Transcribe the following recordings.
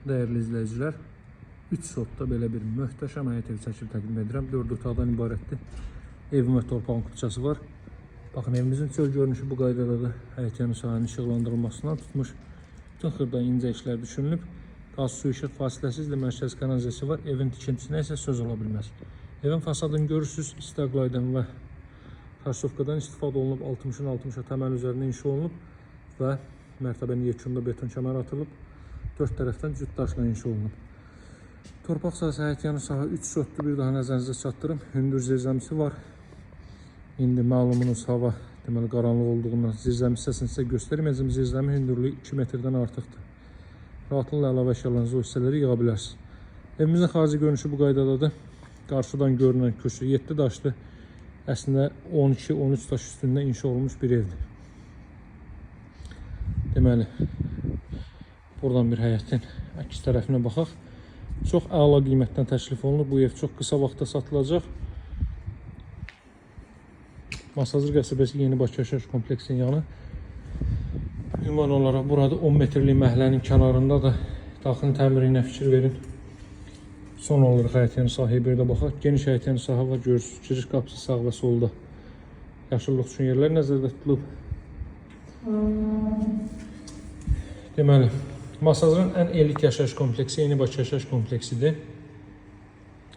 Değerli izleyiciler, 3 sotda belə bir möhtəşəm həyət evi çəkib təqdim edirəm. 4 otaqdan ibarətdir. Evin və torpağın küçəsi var. Baxın, evimizin çöl görünüşü bu qaydadadır. Həyət yanı sahənin işıqlandırılmasından tutmuş. Bütün xırda incə işlər düşünülüb. Qaz, su, işıq fasiləsiz mərkəzi kanalizasiya var. Evin tikintisinə isə söz ola bilməz. Evin fasadını görürsünüz. İstaqlaydan və xarşovkadan istifadə olunub. 60'ın 60'a təməl üzərində inşa olunub və mərtəbənin yekunda beton kəmər atılıb. 4 tərəfdən cüt daşla inşa olunub. Torpaq sahəsi həyət yanı sahə 3 sotdur. Bir daha nəzərinizə çatdırım. Hündür zirzəmisi var. İndi malumunuz hava deməli qaranlıq olduğundan zirzəmi hissəsini sizə göstərməyəcəm. Zirzəmi hündürlüyü 2 metrdən artıqdır. Rahatlıqla əlavə əşyalarınızı o hissələrə yığa bilərsiniz. Evimizin xarici görünüşü bu qaydadadır. Qarşıdan görünən köşü 7 daşdır. Əslində 12-13 daş üstündə inşa olunmuş bir evdir. Deməli, buradan bir həyətin əks tərəfinə baxaq. Çox əla qiymətdən təklif olunur. Bu ev çox qısa vaxtda satılacaq. Masazır qəsəbəsi Yeni Bakı yaşayış kompleksinin yanı. Ünvan olaraq burada 10 metrlik məhəllənin kənarında da daxilin təmirinə fikir verin. Son olaraq həyət yanı sahəyə bir də baxaq. Geniş həyət yanı sahə var. Görürsünüz, giriş qapısı sağ və solda. Yaşıllıq üçün yerlər nəzərdə tutulub. Deməli, Masazırın ən elit yaşayış kompleksi Yeni Bakı yaşayış kompleksidir.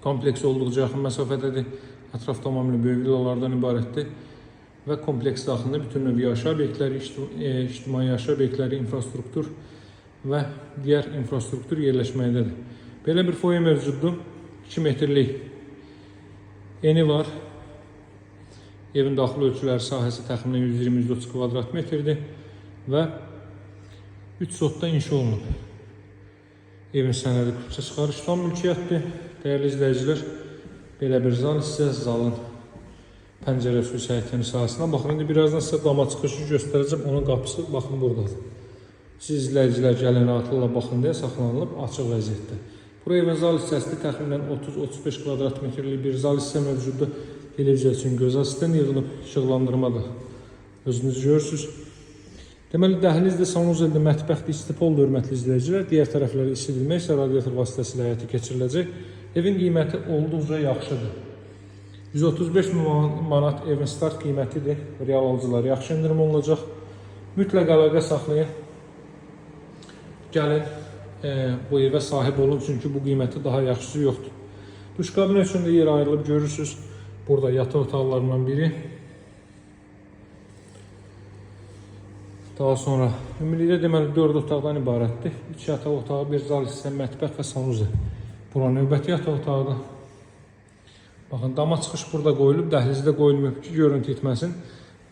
Kompleks olduqca yaxın məsafədədir. Ətraf tamamilə böyük villalardan ibarətdir. Və kompleks daxilində bütün növ yaşayış obyektləri, ictimai yaşayış obyektləri, infrastruktur və digər infrastruktur yerləşməkdədir. Belə bir foye mövcuddur. 2 metrlik eni var. Evin daxili ölçüləri sahəsi təxminən 120-130 kvadrat metrdir və 3 sotda inşa olunub. Evin sənədi küçə çıxarış tam mülkiyyətdir. Dəyərli izləyicilər, belə bir zal isə zalın pəncərəsi həyətinin sahəsindən. Baxın, indi birazdan sizə dama çıxışı göstərəcəm. Onun qapısı baxın buradadır. Siz izləyicilər gəlin rahatlıqla baxın deyə saxlanılıb açıq vəziyyətdə. Buraya evin zal hissəsində təxminən 30-35 kvadrat metrlik bir zal hissə mövcuddur. Televiziya üçün göz asistent yığılıb, işıqlandırma da özünüz görürsünüz. Deməli, dəhlizdə, sanuzəldə, mətbəxdə istipoldur, hörmətli izləyicilər. Digər tərəfləri isidilmək isə radiator vasitəsilə həyata keçiriləcək. Evin qiyməti olduqca yaxşıdır. 135 manat evin start qiymətidir. Real alıcılar yaxşı indirim olunacaq. Mütləq əlaqə saxlayın. Gəlin bu evə sahib olun, çünki bu qiyməti daha yaxşısı yoxdur. Duş kabini üçün də yer ayrılıb, görürsünüz. Burada yataq otaqlarından biri. Daha sonra ümumilikdə deməli 4 otaqdan ibarətdir. 3 yataq otağı, bir zal hissə, mətbəx və sanuzə. Bura növbəti yataq otağıdır. Baxın, dama çıxış burada qoyulub, dəhlizdə qoyulmayıb ki, görüntü itməsin.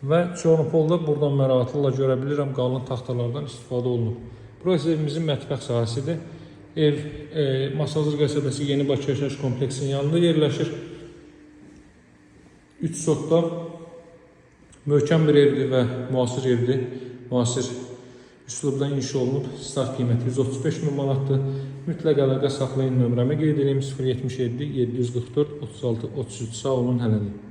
Və çornopolda buradan mən rahatlıqla görə bilirəm, qalın taxtalardan istifadə olunub. Burası evimizin mətbəx sahəsidir. Ev Masazır qəsəbəsi Yeni Bakı yaşayış kompleksinin yanında yerləşir. 3 sotda möhkəm bir evdir və müasir evdir. Müasir üslubda inşa olunub. Start qiyməti 135 min manatdır. Mütləq əlaqə saxlayın, nömrəmə qeyd edeyim 077 744 36 33. Sağ olun, hələlik.